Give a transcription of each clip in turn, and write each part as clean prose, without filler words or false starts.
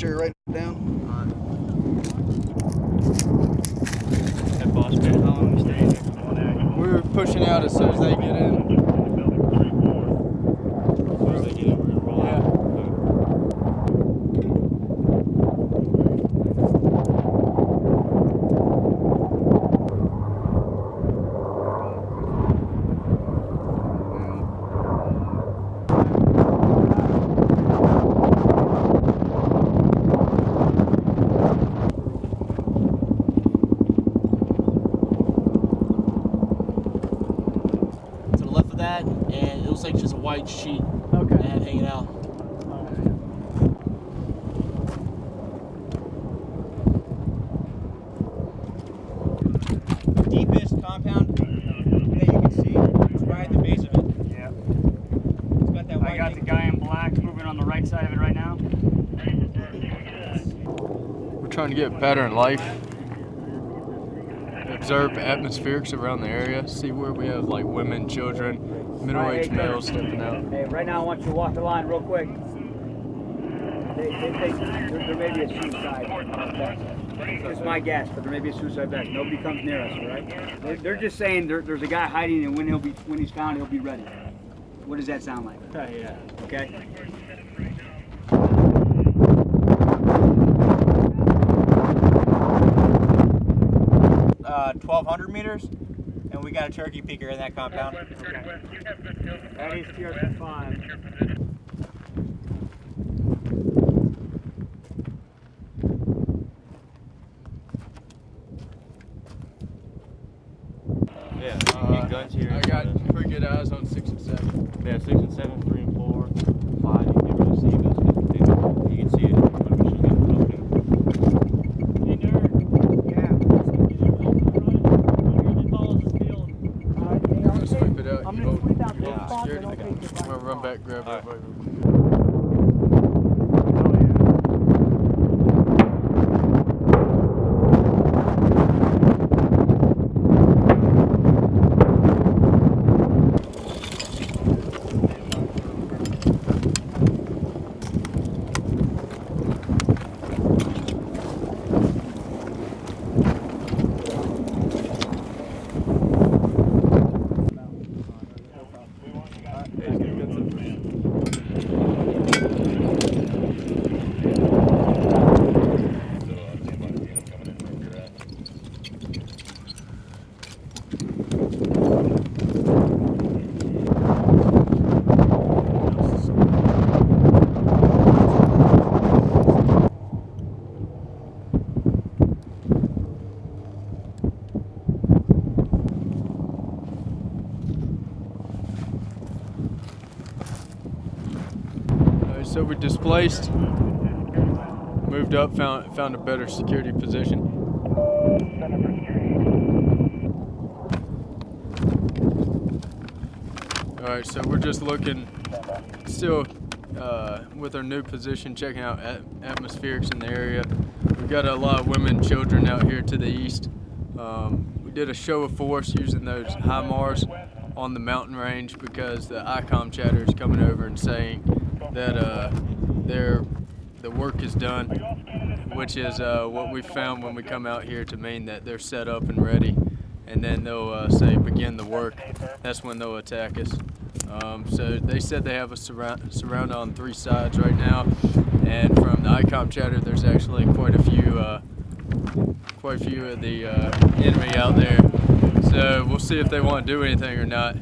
sure you're writing it down. Hey, boss man, how long we staying here? We were pushing out as soon as they get in. As soon as they get in, we're gonna roll out. To the left of that, and it looks like just a white sheet and hanging out. Deepest compound that you can see is right at the base of it. Yeah. It's got that I white got the thing. guy in black moving on the right side of it right now. We're trying to get better in life. Observe atmospherics around the area. See where we have like women, children, middle-aged males stepping out. Hey, right now I want you to walk the line real quick. There may be a suicide vest. It's my guess, but there may be a suicide vest. Nobody comes near us, all right? They're just saying there's a guy hiding, and when he's found, he'll be ready. What does that sound like? Yeah. Okay. 1,200 meters, and we got a turkey peeker in that compound. That is TRP 5. Yeah, so you get guns here. I got pretty good eyes on 6 and 7. Yeah, 6 and 7, 3 and 4, 5. You can really see it. You can see it. Put a machine gun opening. Hey, nerd. I'm gonna sweep it out. I'm You gonna hold- sweep out you those hold spots security. and I'll take the I'm gonna run back, grab All right. everybody. So we displaced, moved up, found a better security position. All right, so we're just looking, still with our new position, checking out atmospherics in the area. We've got a lot of women and children out here to the east. We did a show of force using those HIMARS on the mountain range because the ICOM chatter is coming over and saying that the work is done, which is what we found when we come out here to mean that they're set up and ready, and then they'll say begin the work. That's when they'll attack us. So they said they have us surrounded on 3 sides right now, and from the ICOM chatter, there's actually quite a few of the enemy out there. So we'll see if they want to do anything or not.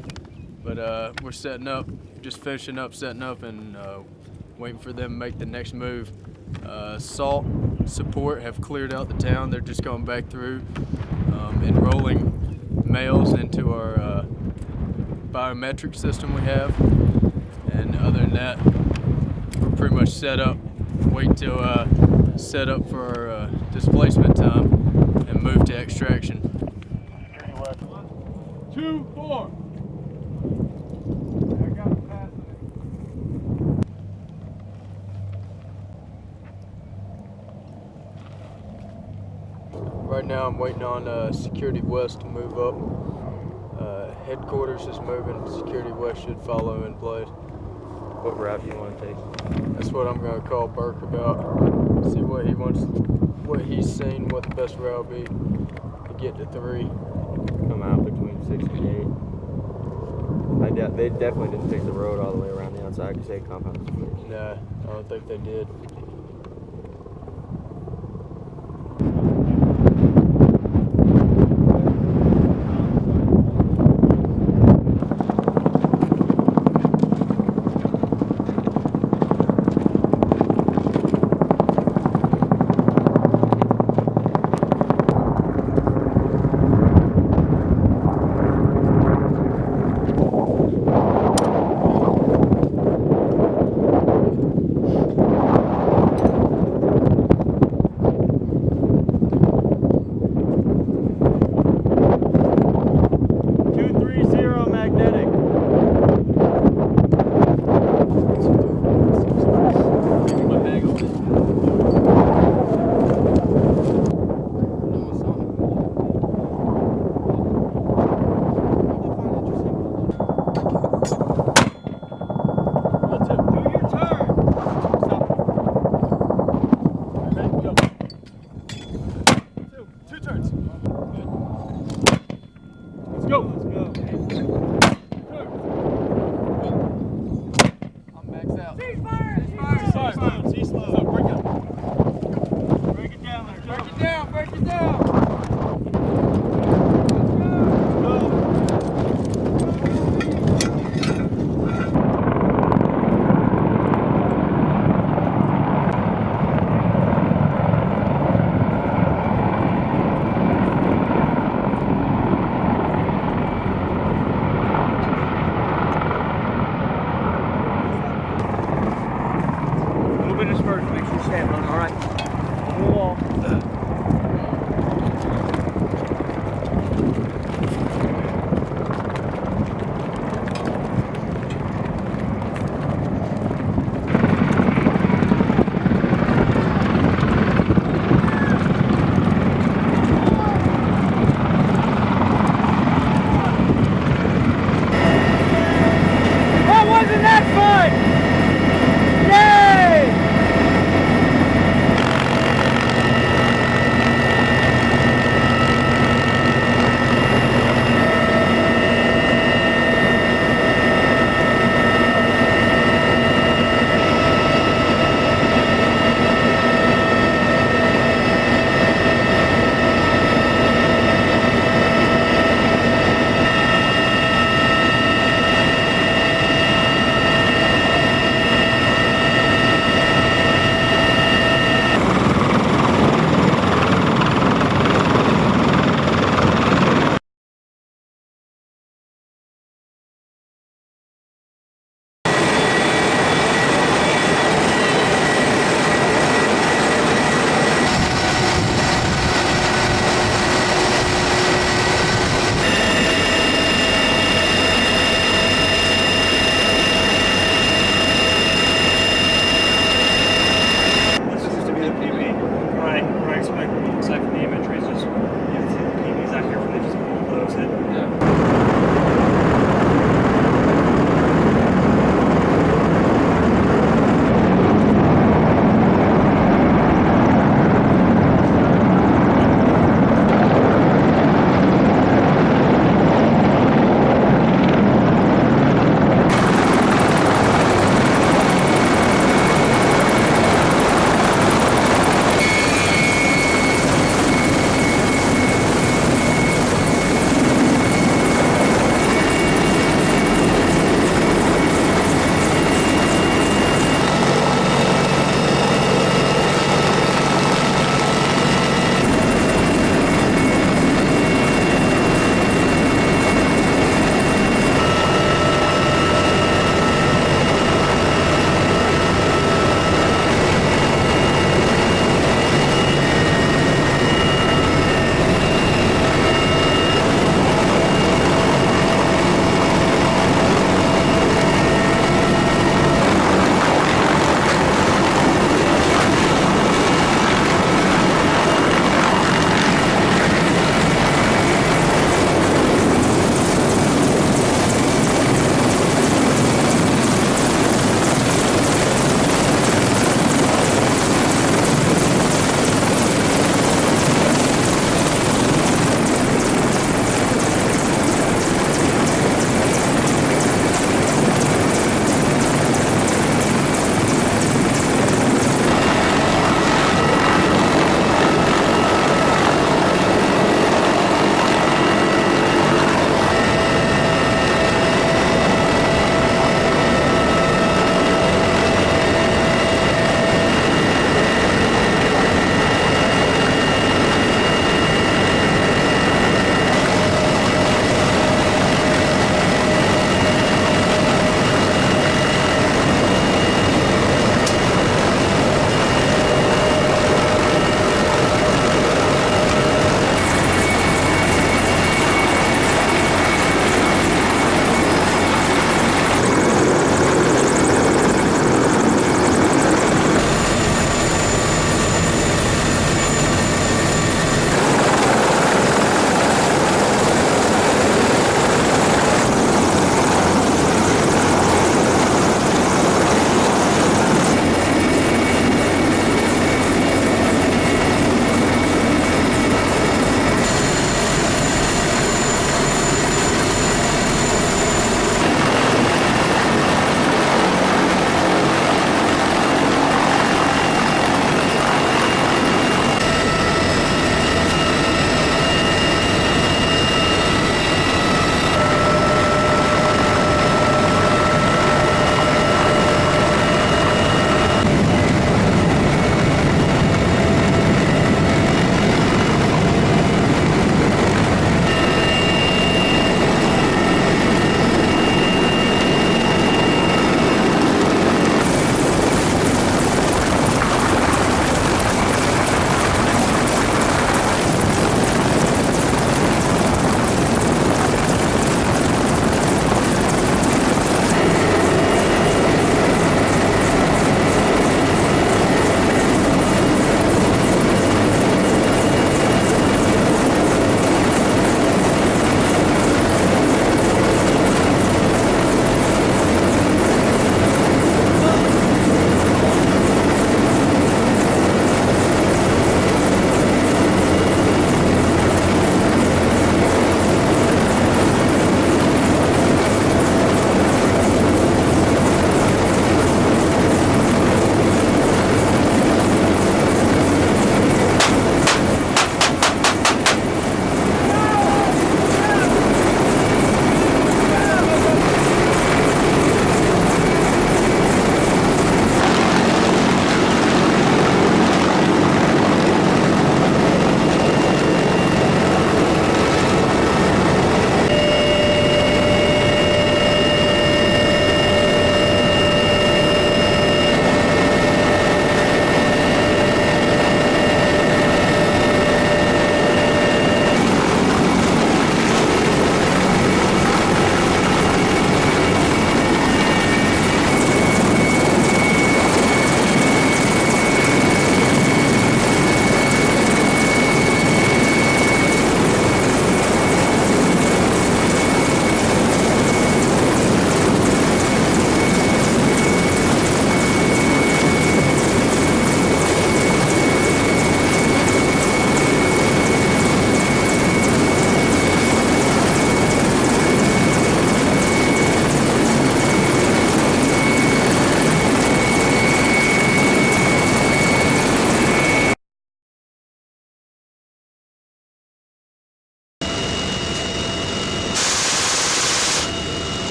But we're setting up, just finishing up, setting up, and waiting for them to make the next move. SALT support have cleared out the town. They're just going back through, enrolling males into our biometric system we have. And other than that, we're pretty much set up. Wait till set up for our displacement time and move to extraction. 2-4. Right now I'm waiting on Security West to move up. Headquarters is moving, Security West should follow in place. What route do you want to take? That's what I'm going to call Burke about. see what he wants, what he's seen, what the best route will be to get to 3. Come out between 6 and 8. They definitely didn't take the road all the way around the outside because they compound was fixed. Nah, I don't think they did.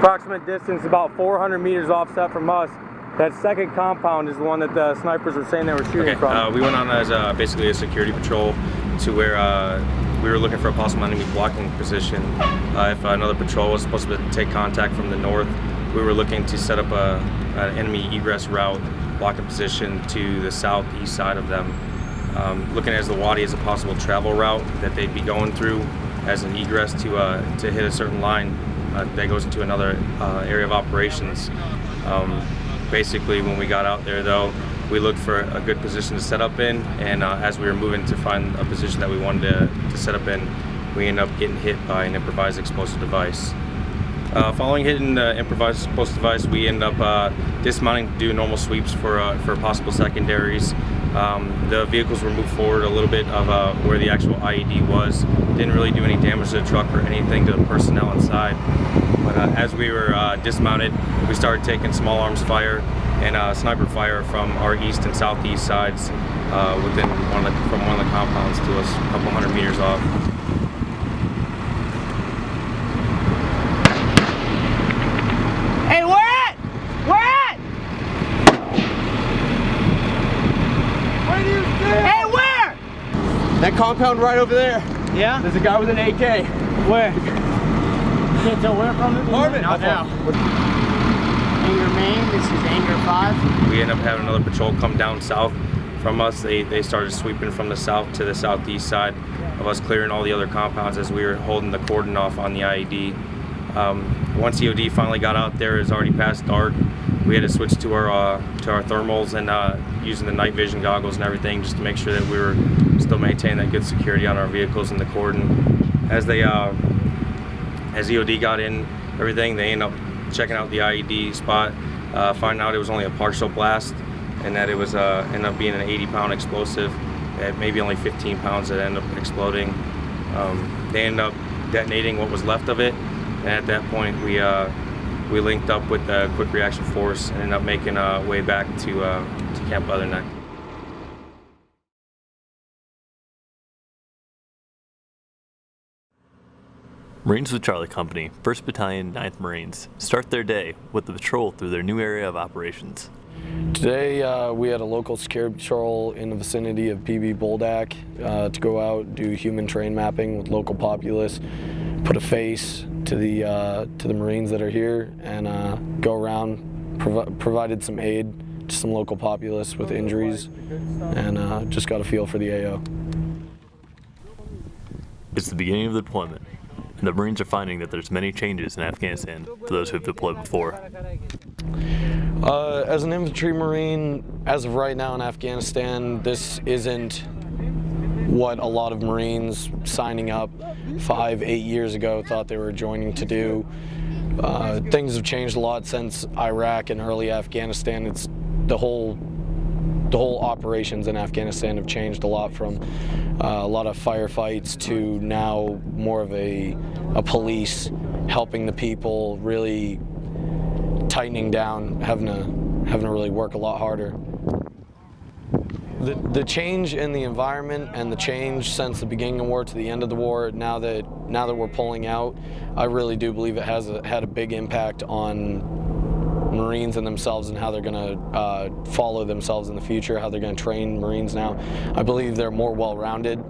Approximate distance about 400 meters offset from us. That second compound is the one that the snipers were saying they were shooting from. We went on as basically a security patrol to where we were looking for a possible enemy blocking position. If another patrol was supposed to take contact from the north, we were looking to set up an enemy egress route, blocking position to the southeast side of them. Looking at the Wadi as a possible travel route that they'd be going through as an egress to hit a certain line that goes into another area of operations. Basically, when we got out there, though, we looked for a good position to set up in, and as we were moving to find a position that we wanted to set up in, we ended up getting hit by an improvised explosive device. Following hitting the improvised explosive device, we ended up dismounting to do normal sweeps for possible secondaries. The vehicles were moved forward a little bit of where the actual IED was. Didn't really do any damage to the truck or anything to the personnel inside. But as we were dismounted, we started taking small arms fire and sniper fire from our east and southeast sides from one of the compounds to us, a couple hundred meters off. Hey, where at? Where at? Where do you stand? Hey, where? That compound right over there. Yeah? There's a guy with an AK. Where? Can't tell where from it? Marvin, Not now. Anger Main, this is Anger 5. We ended up having another patrol come down south from us. They started sweeping from the south to the southeast side of us, clearing all the other compounds as we were holding the cordon off on the IED. Once EOD finally got out there, it was already past dark. We had to switch to our thermals and using the night vision goggles and everything just to make sure that we were still maintaining that good security on our vehicles and the cordon. As EOD got in everything, they ended up checking out the IED spot, finding out it was only a partial blast and that it was ended up being an 80-pound explosive at maybe only 15 pounds that ended up exploding. They ended up detonating what was left of it, and at that point we linked up with the Quick Reaction Force and ended up making our way back to Camp Leatherneck. Marines with Charlie Company, 1st Battalion, 9th Marines, start their day with the patrol through their new area of operations. Today we had a local security patrol in the vicinity of PB Boldak to go out, do human terrain mapping with local populace, put a face to the Marines that are here, and go around, provided some aid to some local populace with injuries, and just got a feel for the AO. It's the beginning of the deployment, and the Marines are finding that there's many changes in Afghanistan for those who have deployed before. As an infantry Marine, as of right now in Afghanistan, this isn't what a lot of Marines signing up 5-8 years ago thought they were joining to do. Things have changed a lot since Iraq and early Afghanistan. It's the whole operations in Afghanistan have changed a lot, from a lot of firefights to now more of a police helping the people, really tightening down, having to really work a lot harder. The change in the environment and the change since the beginning of the war to the end of the war, now that we're pulling out, I really do believe it has had a big impact on Marines and themselves and how they're going to follow themselves in the future, how they're going to train Marines now. I believe they're more well-rounded.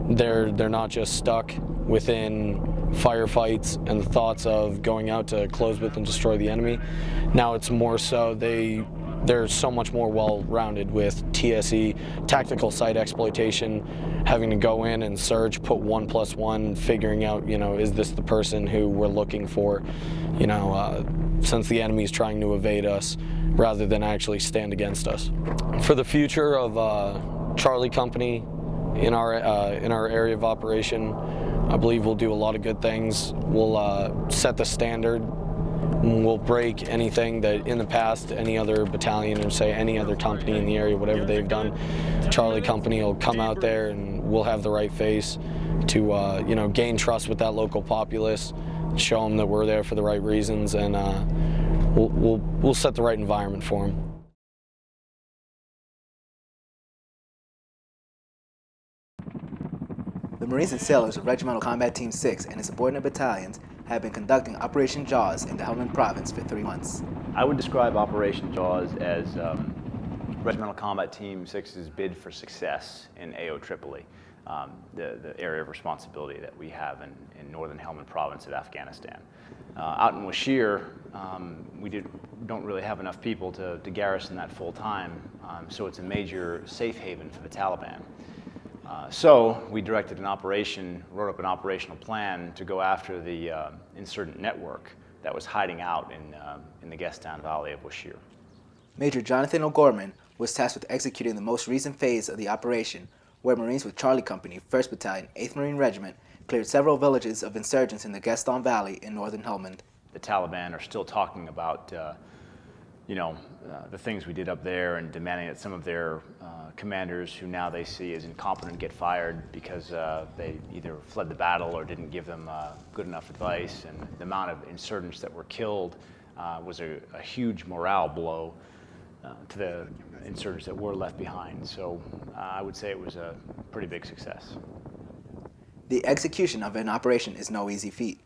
They're not just stuck within firefights and the thoughts of going out to close with and destroy the enemy. Now it's more so they're so much more well-rounded with TSE, tactical site exploitation, having to go in and search, put 1+1, figuring out, is this the person who we're looking for, since the enemy's trying to evade us rather than actually stand against us. For the future of Charlie Company in our area of operation, I believe we'll do a lot of good things. We'll set the standard. We'll break anything that in the past any other battalion or say any other company in the area, whatever they've done, Charlie Company will come out there and we'll have the right face to gain trust with that local populace, show them that we're there for the right reasons, and we'll set the right environment for them. The Marines and Sailors of Regimental Combat Team 6 and its subordinate battalions have been conducting Operation Jaws in the Helmand Province for 3 months. I would describe Operation Jaws as Regimental Combat Team 6's bid for success in AO Tripoli, the area of responsibility that we have in northern Helmand Province of Afghanistan. Out in Washir, we don't really have enough people to garrison that full time, so it's a major safe haven for the Taliban. So we directed an operation, wrote up an operational plan to go after the insurgent network that was hiding out in the Gestan Valley of Washir. Major Jonathan O'Gorman was tasked with executing the most recent phase of the operation, where Marines with Charlie Company, 1st Battalion, 8th Marine Regiment, cleared several villages of insurgents in the Gestan Valley in northern Helmand. The Taliban are still talking about, the things we did up there and demanding that some of their commanders, who now they see as incompetent, get fired because they either fled the battle or didn't give them good enough advice. And the amount of insurgents that were killed was a huge morale blow to the insurgents that were left behind. So I would say it was a pretty big success. The execution of an operation is no easy feat.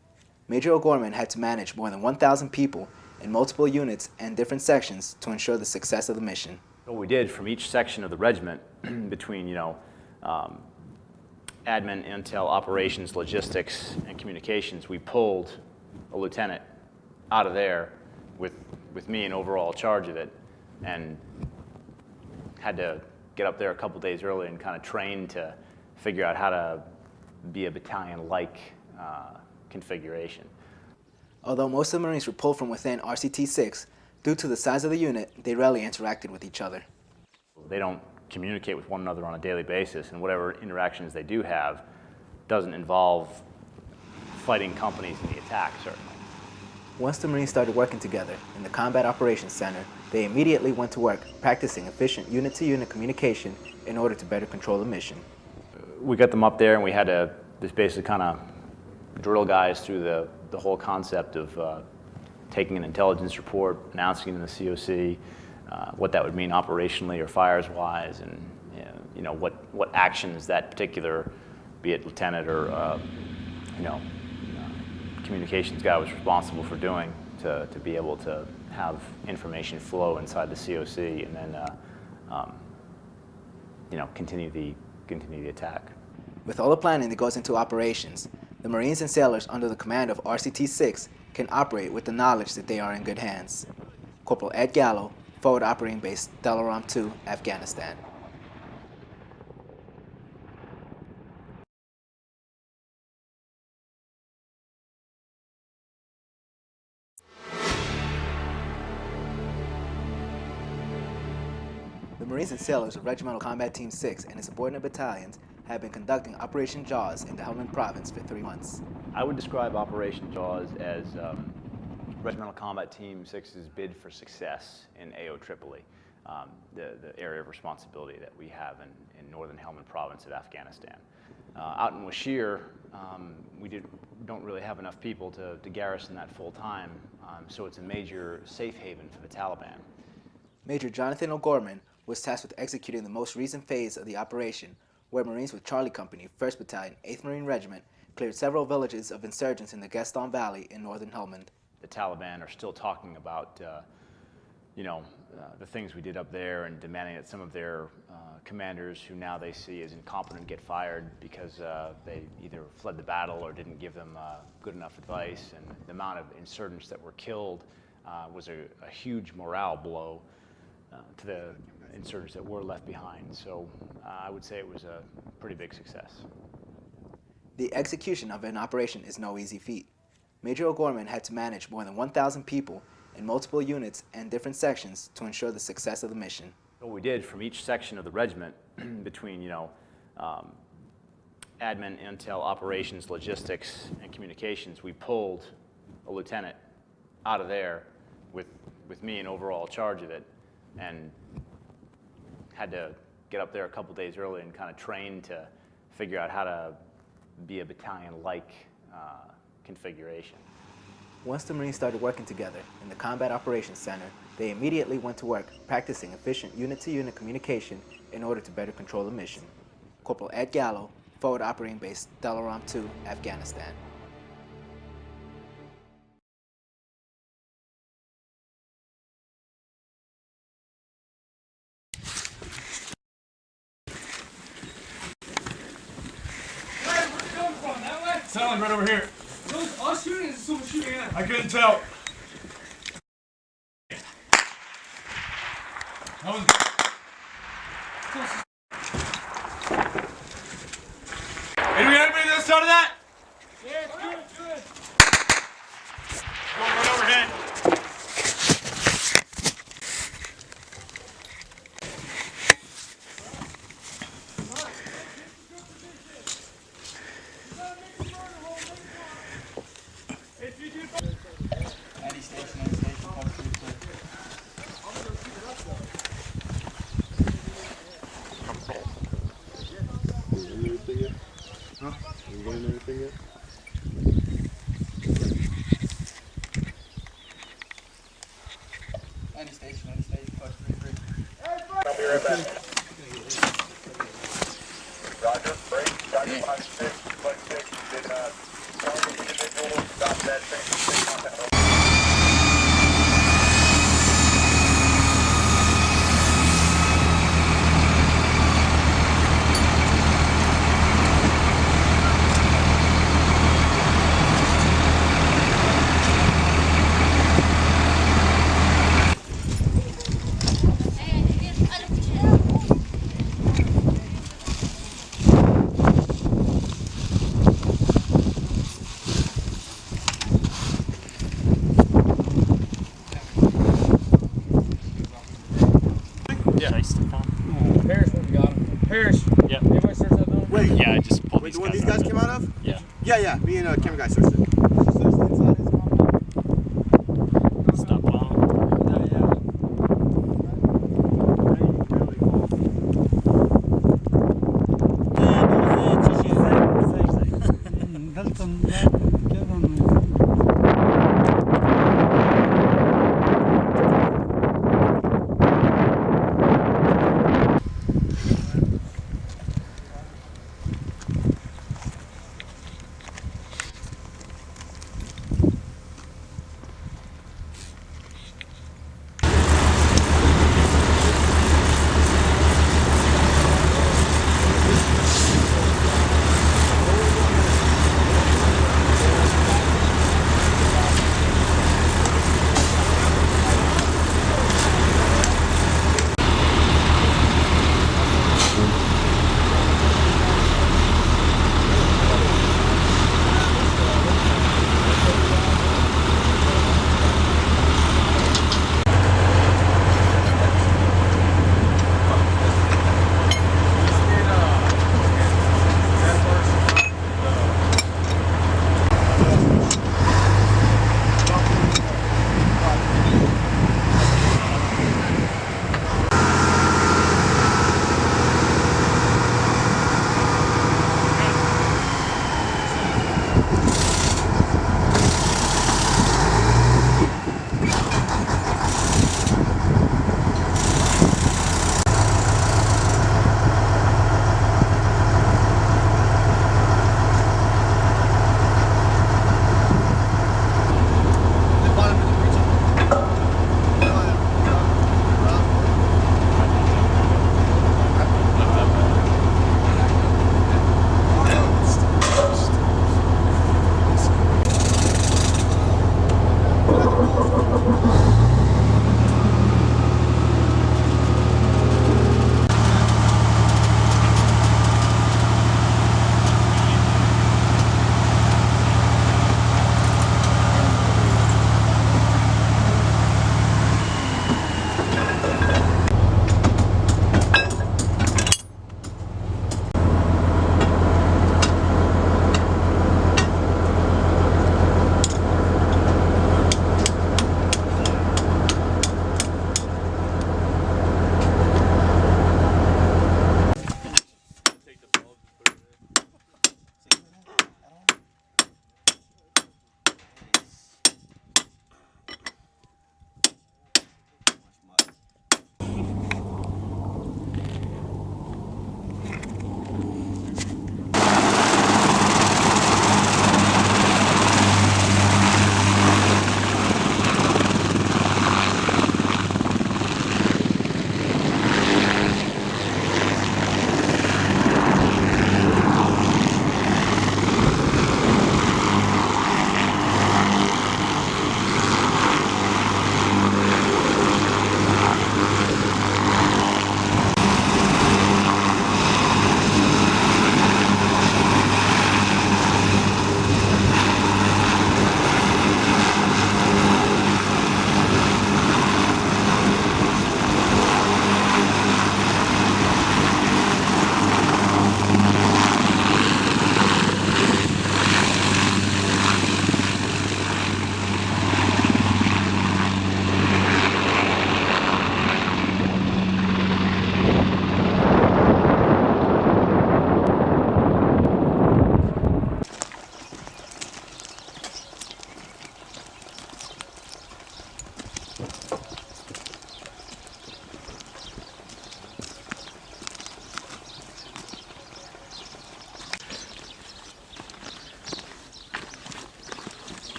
Major O'Gorman had to manage more than 1,000 people in multiple units and different sections to ensure the success of the mission. What we did from each section of the regiment, between admin, intel, operations, logistics, and communications, we pulled a lieutenant out of there with me in overall charge of it, and had to get up there a couple days early and kind of train to figure out how to be a battalion-like configuration. Although most of the Marines were pulled from within RCT-6, due to the size of the unit, they rarely interacted with each other. They don't communicate with one another on a daily basis, and whatever interactions they do have doesn't involve fighting companies in the attack, certainly. Once the Marines started working together in the Combat Operations Center, they immediately went to work practicing efficient unit-to-unit communication in order to better control the mission. We got them up there, and we had to just basically kind of drill guys through the whole concept of taking an intelligence report, announcing it in the COC, what that would mean operationally or fires-wise, and what actions that particular, be it lieutenant or communications guy, was responsible for doing to be able to have information flow inside the COC, and then continue the attack. With all the planning that goes into operations, the Marines and sailors under the command of RCT-6 can operate with the knowledge that they are in good hands. Corporal Ed Gallo, Forward Operating Base, Dalaram 2, Afghanistan. The Marines and sailors of Regimental Combat Team 6 and its subordinate battalions have been conducting Operation Jaws in the Helmand Province for 3 months. I would describe Operation Jaws as Regimental Combat Team 6's bid for success in AO Tripoli, the area of responsibility that we have in northern Helmand Province of Afghanistan. Out in Washir, we don't really have enough people to garrison that full time, so it's a major safe haven for the Taliban. Major Jonathan O'Gorman was tasked with executing the most recent phase of the operation, where Marines with Charlie Company, 1st Battalion, 8th Marine Regiment, cleared several villages of insurgents in the Gestan Valley in northern Helmand. The Taliban are still talking about, the things we did up there, and demanding that some of their commanders, who now they see as incompetent, get fired because they either fled the battle or didn't give them good enough advice. And the amount of insurgents that were killed was a huge morale blow to the insurgents that were left behind. So I would say it was a pretty big success. The execution of an operation is no easy feat. Major O'Gorman had to manage more than 1,000 people in multiple units and different sections to ensure the success of the mission. What we did from each section of the regiment, between admin, intel, operations, logistics, and communications, we pulled a lieutenant out of there with me in overall charge of it, and had to get up there a couple days early and kind of train to figure out how to be a battalion-like configuration. Once the Marines started working together in the Combat Operations Center, they immediately went to work practicing efficient unit-to-unit communication in order to better control the mission. Corporal Ed Gallo, Forward Operating Base, Dalaram 2, Afghanistan. Sound right over here. No, it's us shooting and someone shooting at us. I couldn't tell. That was. Anybody that started that? Yeah, it's good, good. Going right overhead. Any station, push 3-3. I'll be right back. Roger, break, Roger, 5-6, play 6, did target individual, stop that thing, contact. Parrish, what we got him? Parrish. Yep. Anybody search that building? Wait, Yeah, I just pulled wait, these the one guys these guys out. came out of? Yeah. Yeah, me and camera guy searched it. Stop bomb.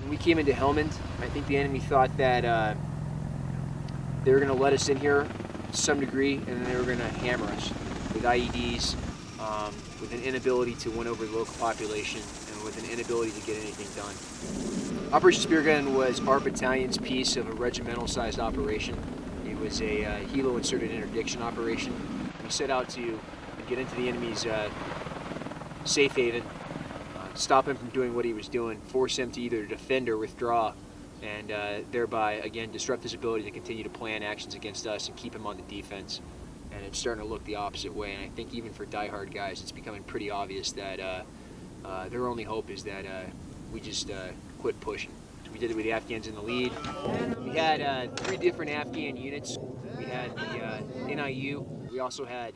when we came into Helmand, I think the enemy thought that they were going to let us in here to some degree, and then they were going to hammer us with IEDs, with an inability to win over the local population, and with an inability to get anything done. Operation Spear Gun was our battalion's piece of a regimental-sized operation. It was a helo inserted interdiction operation. We set out to get into the enemy's safe haven, stop him from doing what he was doing, force him to either defend or withdraw, and thereby, again, disrupt his ability to continue to plan actions against us and keep him on the defense. And it's starting to look the opposite way, and I think even for diehard guys, it's becoming pretty obvious that their only hope is that we just quit pushing. We did it with the Afghans in the lead. We had 3 different Afghan units. We had the NIU. We also had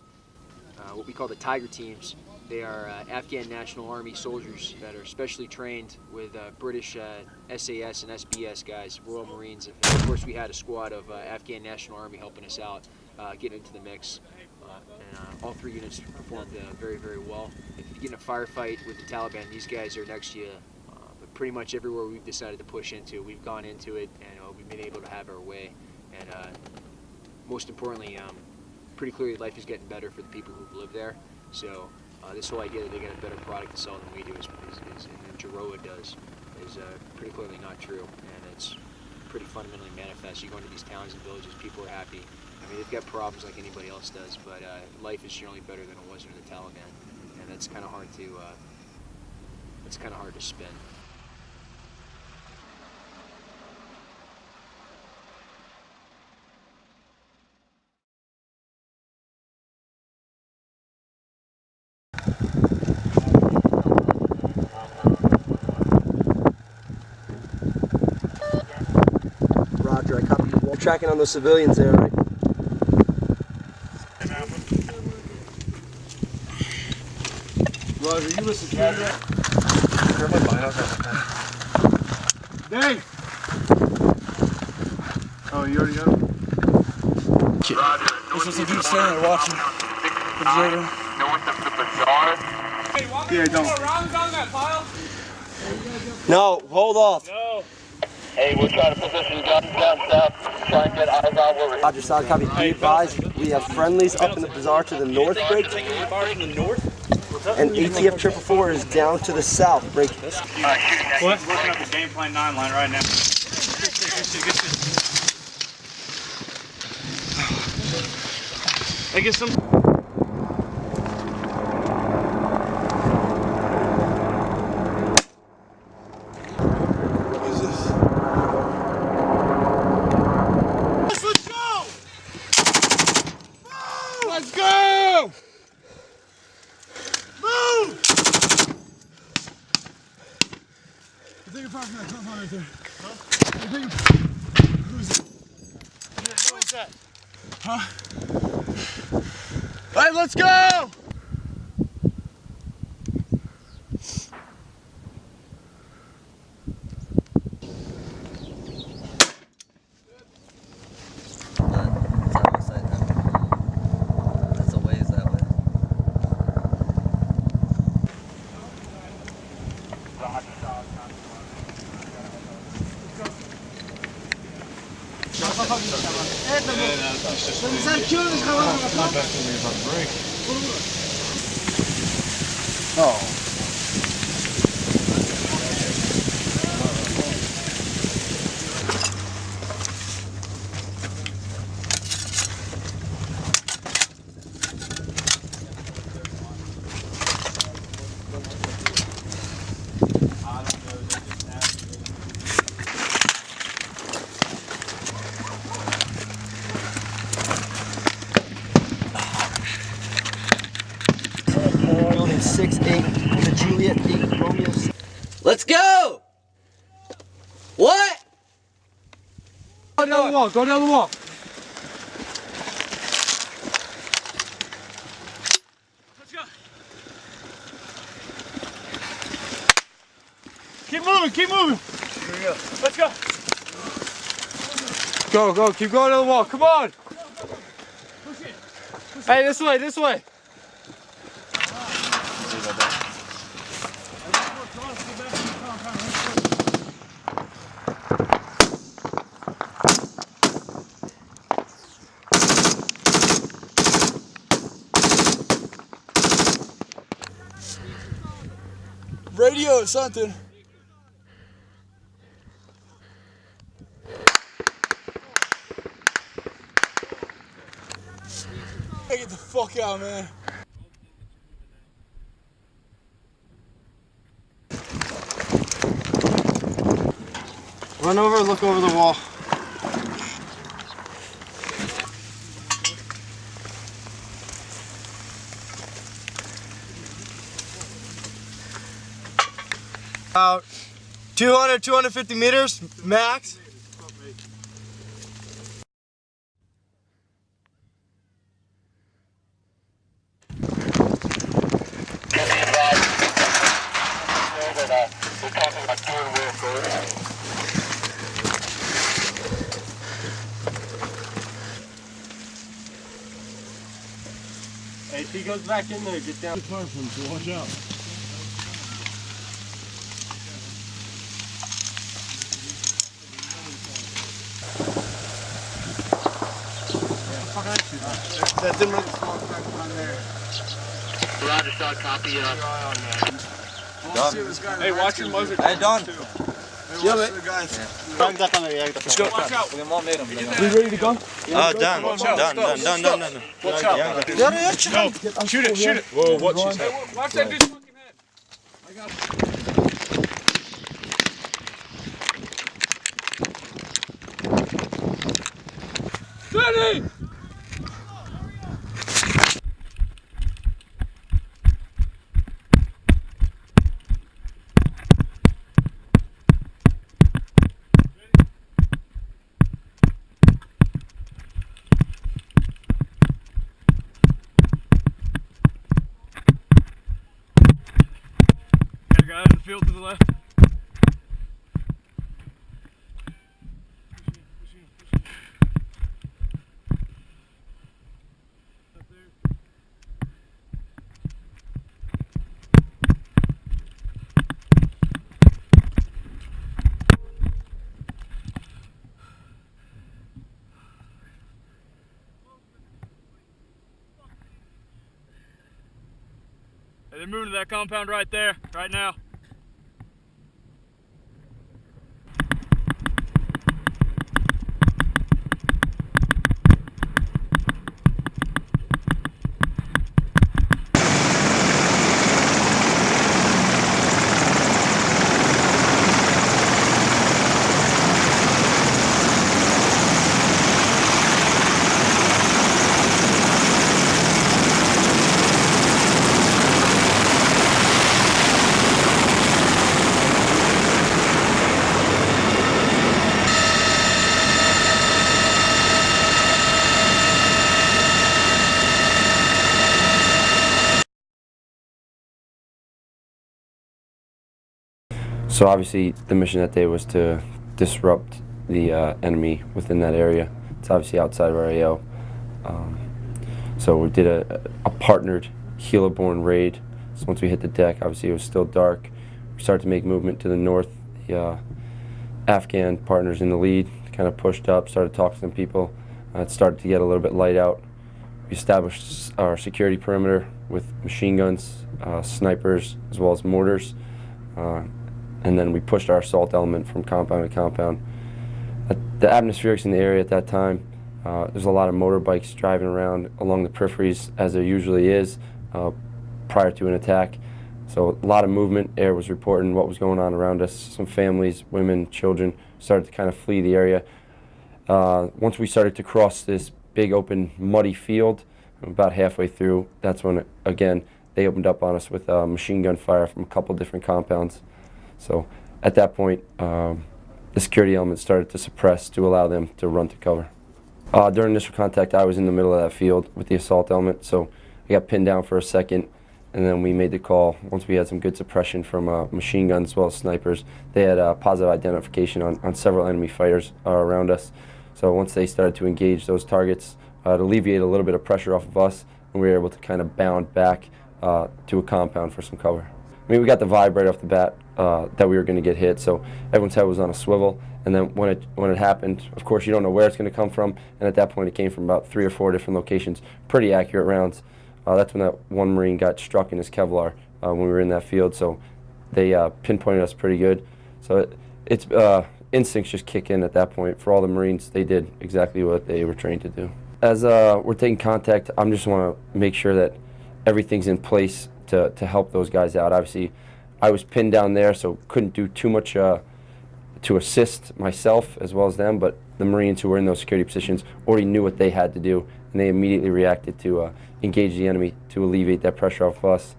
what we call the Tiger teams. They are Afghan National Army soldiers that are specially trained with British SAS and SBS guys, Royal Marines. And of course, we had a squad of Afghan National Army helping us out, getting into the mix. And all 3 units performed very, very well. If you get in a firefight with the Taliban, these guys are next to you. But pretty much everywhere we've decided to push into, we've gone into it, and we've been able to have our way. And most importantly, pretty clearly life is getting better for the people who live there. So this whole idea that they get a better product to sell than we do and Geroa does is pretty clearly not true, and it's pretty fundamentally manifest. You go into these towns and villages, people are happy. I mean, they've got problems like anybody else does, but life is generally better than it was under the Taliban, and that's kind of hard to spin. Roger, I copy you. We're tracking on those civilians there, right? Roger, you listen to that? Grab my binoculars. Dang! Oh, you already got it? Roger. This is a dude standing there watching. Observer. North of the bazaar. Yeah, don't. No, hold off. No. Hey, we're trying to position guns down south. Try and get eyes on where we're. Roger, solid copy. Be advised, we have friendlies up in the bazaar to the north, break. And ATF 444 is down to the south, break. What? Working up the game plan 9 line right now. I guess some. Let's go! Move! I think you're parking that compound right there. Huh? I think who's it? Who is that? Huh? All right, let's go! Oh. Building 6-8, the Juliet 8, Romeo 6. Let's go! What? Go down the wall, go down the wall. Let's go. Keep moving, keep moving. Here we go. Let's go. Go, go, keep going down the wall, come on. Push it. Hey, this way, this way. go with something. Get the fuck out, man. Run over, look over the wall. About 200, 250 meters max. Hey, if he goes back in there, get down. So watch out. That didn't make a small crack on there. Roger, shot, copy. Hey, watch your muzzle. Hey, Don. Yeah, the guys. Let's go. Watch out. We ready to go? Done. Watch out. Shoot it. Whoa, watch his head. Watch that dude's fucking head. I got it. Steady! Got a guy in the field to the left. They're moving to that compound right there, right now. So obviously the mission that day was to disrupt the enemy within that area. It's obviously outside of our AO. So we did a partnered helo-borne raid. So once we hit the deck, obviously it was still dark. We started to make movement to the north. The Afghan partners in the lead kind of pushed up, started talking to some people. It started to get a little bit light out. We established our security perimeter with machine guns, snipers, as well as mortars. And then we pushed our assault element from compound to compound. The atmospherics in the area at that time, there's a lot of motorbikes driving around along the peripheries, as there usually is prior to an attack. So a lot of movement. Air was reporting what was going on around us. Some families, women, children started to kind of flee the area. Once we started to cross this big open muddy field, about halfway through, that's when, again, they opened up on us with machine gun fire from a couple different compounds. So at that point, the security element started to suppress to allow them to run to cover. During initial contact, I was in the middle of that field with the assault element, so I got pinned down for a second, and then we made the call. Once we had some good suppression from machine guns as well as snipers, they had positive identification on several enemy fighters around us. So once they started to engage those targets, to alleviate a little bit of pressure off of us, and we were able to kind of bound back to a compound for some cover. I mean, we got the vibe right off the bat that we were going to get hit, so everyone's head was on a swivel. And then when it happened, of course, you don't know where it's going to come from, and at that point it came from about 3 or 4 different locations, pretty accurate rounds. That's when that one Marine got struck in his Kevlar when we were in that field, so they pinpointed us pretty good. So it's instincts just kick in at that point. For all the Marines, they did exactly what they were trained to do. As we're taking contact, I just want to make sure that everything's in place to help those guys out. Obviously, I was pinned down there, so couldn't do too much to assist myself as well as them, but the Marines who were in those security positions already knew what they had to do, and they immediately reacted to engage the enemy to alleviate that pressure off us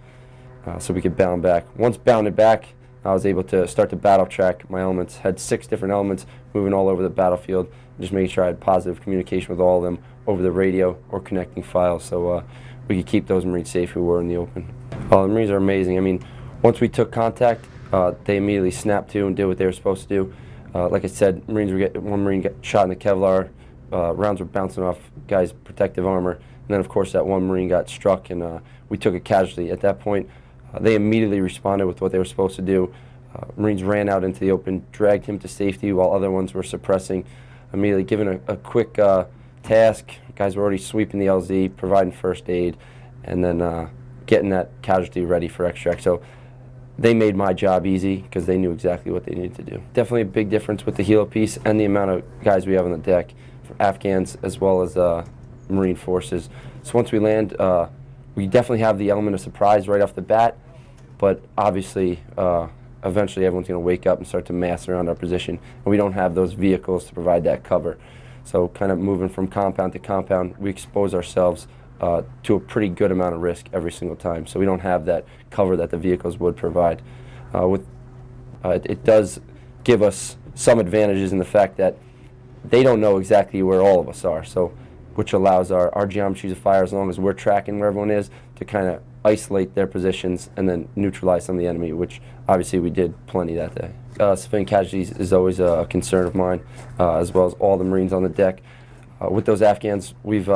so we could bound back. Once bounded back, I was able to start to battle track my elements. Had 6 different elements moving all over the battlefield, just making sure I had positive communication with all of them over the radio or connecting files so we could keep those Marines safe who were in the open. The Marines are amazing. I mean, once we took contact, they immediately snapped to and did what they were supposed to do. Like I said, one Marine got shot in the Kevlar. Rounds were bouncing off guys' protective armor. And then, of course, that one Marine got struck, and we took a casualty. At that point, they immediately responded with what they were supposed to do. Marines ran out into the open, dragged him to safety while other ones were suppressing. Immediately given a quick task. Guys were already sweeping the LZ, providing first aid, and then getting that casualty ready for extract. So they made my job easy because they knew exactly what they needed to do. Definitely a big difference with the helo piece and the amount of guys we have on the deck, for Afghans as well as Marine forces. So once we land, we definitely have the element of surprise right off the bat, but obviously eventually everyone's going to wake up and start to mass around our position, and we don't have those vehicles to provide that cover. So kind of moving from compound to compound, we expose ourselves to a pretty good amount of risk every single time. So we don't have that cover that the vehicles would provide. It does give us some advantages in the fact that they don't know exactly where all of us are, so which allows our geometries of fire, as long as we're tracking where everyone is, to kind of isolate their positions and then neutralize some of the enemy, which obviously we did plenty that day. Civilian casualties is always a concern of mine, as well as all the Marines on the deck. With those Afghans, we've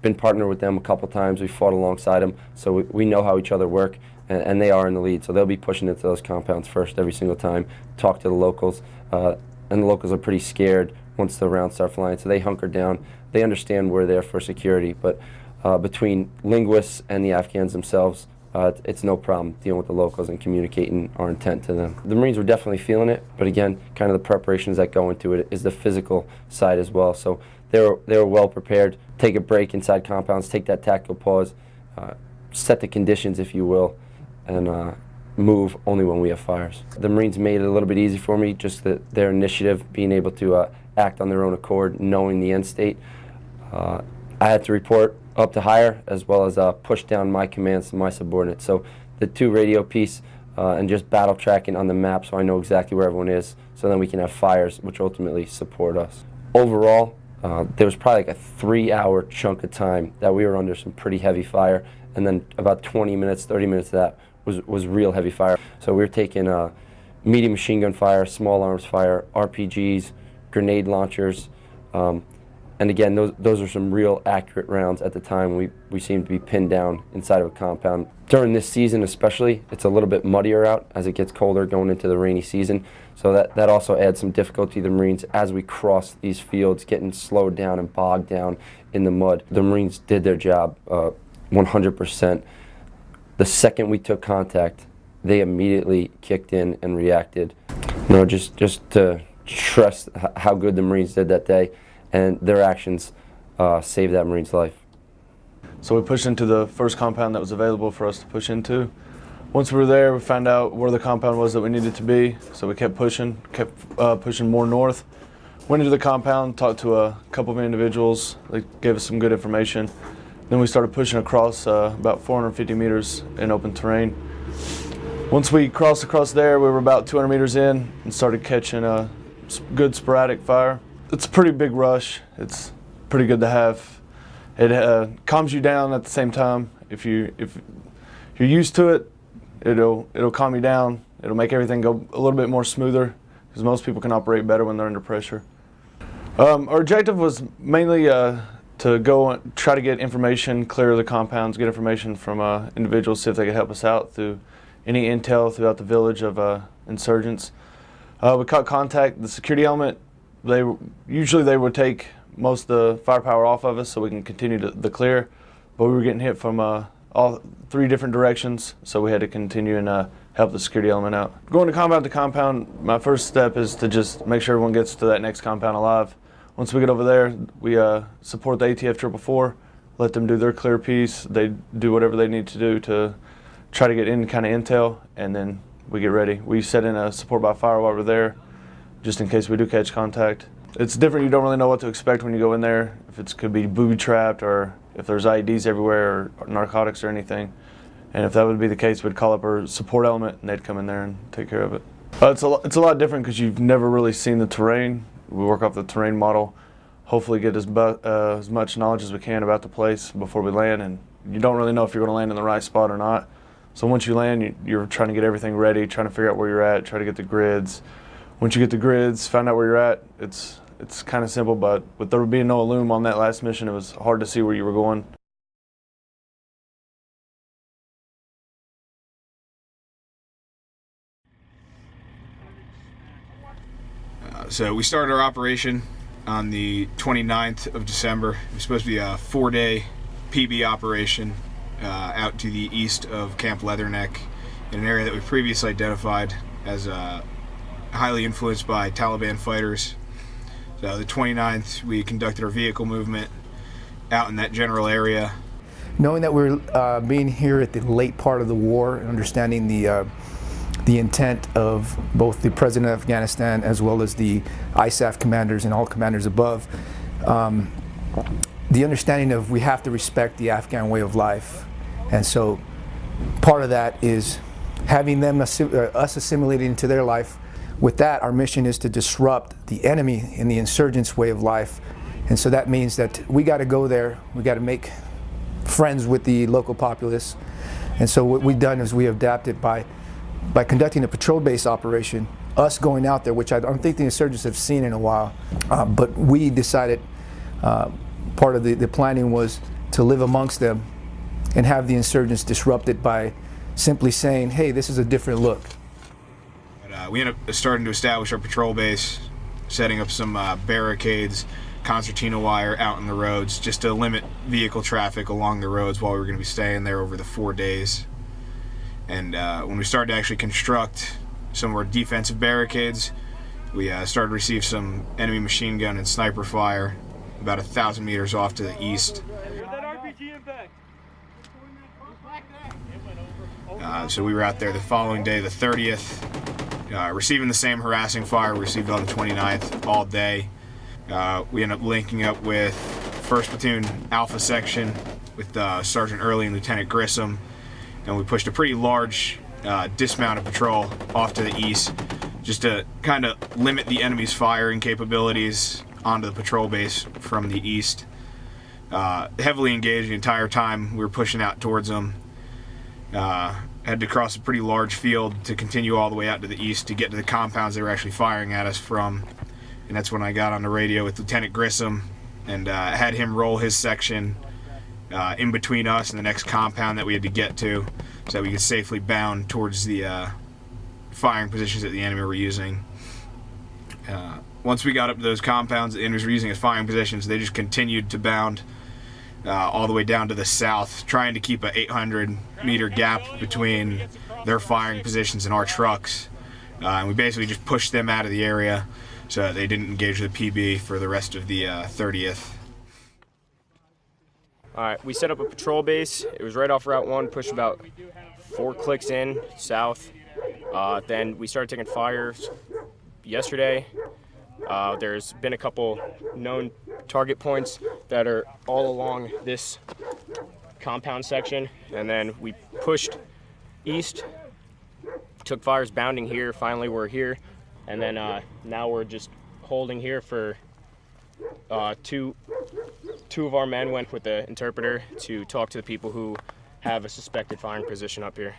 been partnered with them a couple times. We fought alongside them, so we know how each other work, and they are in the lead. So they'll be pushing into those compounds first every single time, talk to the locals, and the locals are pretty scared once the rounds start flying, so they hunker down. They understand we're there for security, but between linguists and the Afghans themselves, it's no problem dealing with the locals and communicating our intent to them. The Marines were definitely feeling it, but again, kind of the preparations that go into it is the physical side as well. So they were well prepared. Take a break inside compounds, take that tactical pause, set the conditions, if you will, and move only when we have fires. The Marines made it a little bit easy for me, just their initiative, being able to act on their own accord, knowing the end state. I had to report up to higher, as well as push down my commands to my subordinates. So the 2 radio piece and just battle tracking on the map, so I know exactly where everyone is, so then we can have fires which ultimately support us. Overall, there was probably like a 3-hour chunk of time that we were under some pretty heavy fire, and then about 20 minutes, 30 minutes of that was real heavy fire. So we were taking medium machine gun fire, small arms fire, RPGs, grenade launchers, and again, those are some real accurate rounds. At the time, we seemed to be pinned down inside of a compound. During this season especially, it's a little bit muddier out as it gets colder going into the rainy season. So that also adds some difficulty to the Marines as we cross these fields, getting slowed down and bogged down in the mud. The Marines did their job 100%. The second we took contact, they immediately kicked in and reacted. Just to stress how good the Marines did that day, and their actions saved that Marine's life. So we pushed into the first compound that was available for us to push into. Once we were there, we found out where the compound was that we needed to be, so we kept pushing more north. Went into the compound, talked to a couple of individuals. They gave us some good information. Then we started pushing across about 450 meters in open terrain. Once we crossed across there, we were about 200 meters in and started catching a good sporadic fire. It's a pretty big rush. It's pretty good to have. It calms you down at the same time. If you're used to it, it'll calm you down. It'll make everything go a little bit more smoother, because most people can operate better when they're under pressure. Our objective was mainly to go and try to get information, clear the compounds, get information from individuals, see if they could help us out through any intel throughout the village of insurgents. We caught contact. The security element, they would take most of the firepower off of us so we can continue the clear, but we were getting hit from all 3 different directions, so we had to continue and help the security element out. Going to compound, my first step is to just make sure everyone gets to that next compound alive. Once we get over there, we support the ATF 444, let them do their clear piece. They do whatever they need to do to try to get any kind of intel, and then we get ready. We set in a support by fire while we're there, just in case we do catch contact. It's different. You don't really know what to expect when you go in there, if it could be booby-trapped or if there's IEDs everywhere or narcotics or anything. And if that would be the case, we'd call up our support element and they'd come in there and take care of it. It's a lot different because you've never really seen the terrain. We work off the terrain model, hopefully get as much knowledge as we can about the place before we land, and you don't really know if you're going to land in the right spot or not. So once you land, you're trying to get everything ready, trying to figure out where you're at, try to get the grids. Once you get the grids, find out where you're at, it's kind of simple, but with there being no Illume on that last mission, it was hard to see where you were going. So we started our operation on the 29th of December. It was supposed to be a 4-day PB operation out to the east of Camp Leatherneck in an area that we previously identified as highly influenced by Taliban fighters. So the 29th, we conducted our vehicle movement out in that general area. Knowing that we're being here at the late part of the war and understanding the intent of both the President of Afghanistan as well as the ISAF commanders and all commanders above, the understanding of we have to respect the Afghan way of life. And so part of that is having them us assimilating into their life. With that, our mission is to disrupt the enemy in the insurgents' way of life. And so that means that we got to go there, we got to make friends with the local populace. And so what we've done is we adapted by conducting a patrol-based operation, us going out there, which I don't think the insurgents have seen in a while, but we decided part of the planning was to live amongst them and have the insurgents disrupted by simply saying, hey, this is a different look. We ended up starting to establish our patrol base, setting up some barricades, concertina wire out on the roads, just to limit vehicle traffic along the roads while we were going to be staying there over the 4 days. And when we started to actually construct some of our defensive barricades, we started to receive some enemy machine gun and sniper fire about 1,000 meters off to the east. So we were out there the following day, the 30th, receiving the same harassing fire we received on the 29th all day. We ended up linking up with 1st Platoon Alpha Section with Sergeant Early and Lieutenant Grissom, and we pushed a pretty large dismounted patrol off to the east just to kind of limit the enemy's firing capabilities onto the patrol base from the east. Heavily engaged the entire time we were pushing out towards them. Had to cross a pretty large field to continue all the way out to the east to get to the compounds they were actually firing at us from. And that's when I got on the radio with Lieutenant Grissom and had him roll his section in between us and the next compound that we had to get to so that we could safely bound towards the firing positions that the enemy were using. Once we got up to those compounds the enemies were using as firing positions, they just continued to bound all the way down to the south, trying to keep a 800-meter gap between their firing positions and our trucks. And we basically just pushed them out of the area so that they didn't engage the PB for the rest of the 30th. All right, we set up a patrol base. It was right off Route 1, pushed about 4 clicks in south. Then we started taking fires yesterday. There's been a couple known target points that are all along this compound section, and then we pushed east, took fires bounding here. Finally we're here, and then now we're just holding here for two of our men went with the interpreter to talk to the people who have a suspected firing position up here.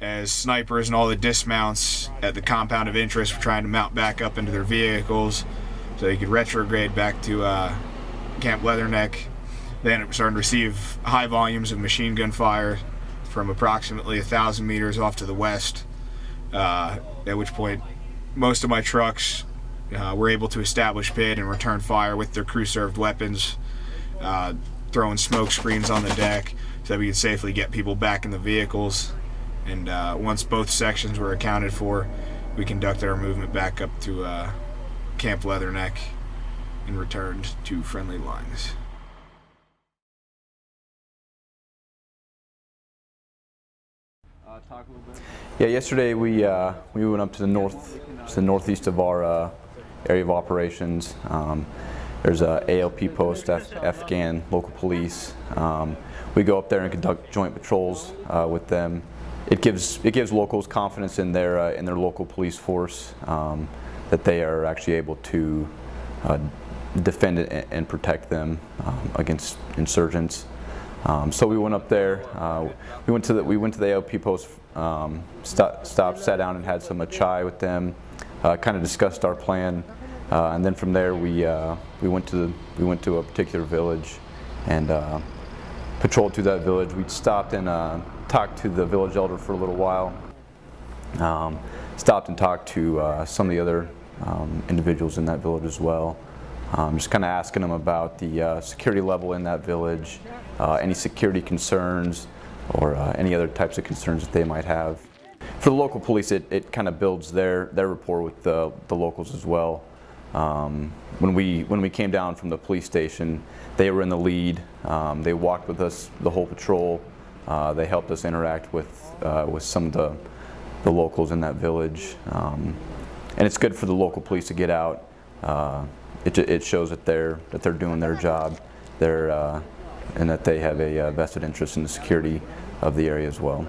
As snipers and all the dismounts at the compound of interest were trying to mount back up into their vehicles so they could retrograde back to Camp Leatherneck, they ended up starting to receive high volumes of machine gun fire from approximately 1,000 meters off to the west, at which point most of my trucks were able to establish PID and return fire with their crew-served weapons to throwing smoke screens on the deck so that we could safely get people back in the vehicles. And once both sections were accounted for, we conducted our movement back up to Camp Leatherneck and returned to friendly lines. Yeah, yesterday we went up to the northeast of our area of operations. There's a ALP post, Afghan local police. We go up there and conduct joint patrols with them. It gives locals confidence in their local police force, that they are actually able to defend and protect them against insurgents. So we went up there. We went to the ALP post. Stopped, sat down, and had some chai with them. Kind of discussed our plan, and then from there we went to a particular village and patrolled through that village. We stopped and talked to the village elder for a little while. Stopped and talked to some of the other individuals in that village as well. Just kind of asking them about the security level in that village, any security concerns, or any other types of concerns that they might have. For the local police, it kind of builds their rapport with the locals as well. When we came down from the police station, they were in the lead. They walked with us the whole patrol. They helped us interact with some of the locals in that village, and it's good for the local police to get out. It shows that they're doing their job, and that they have a vested interest in the security of the area as well.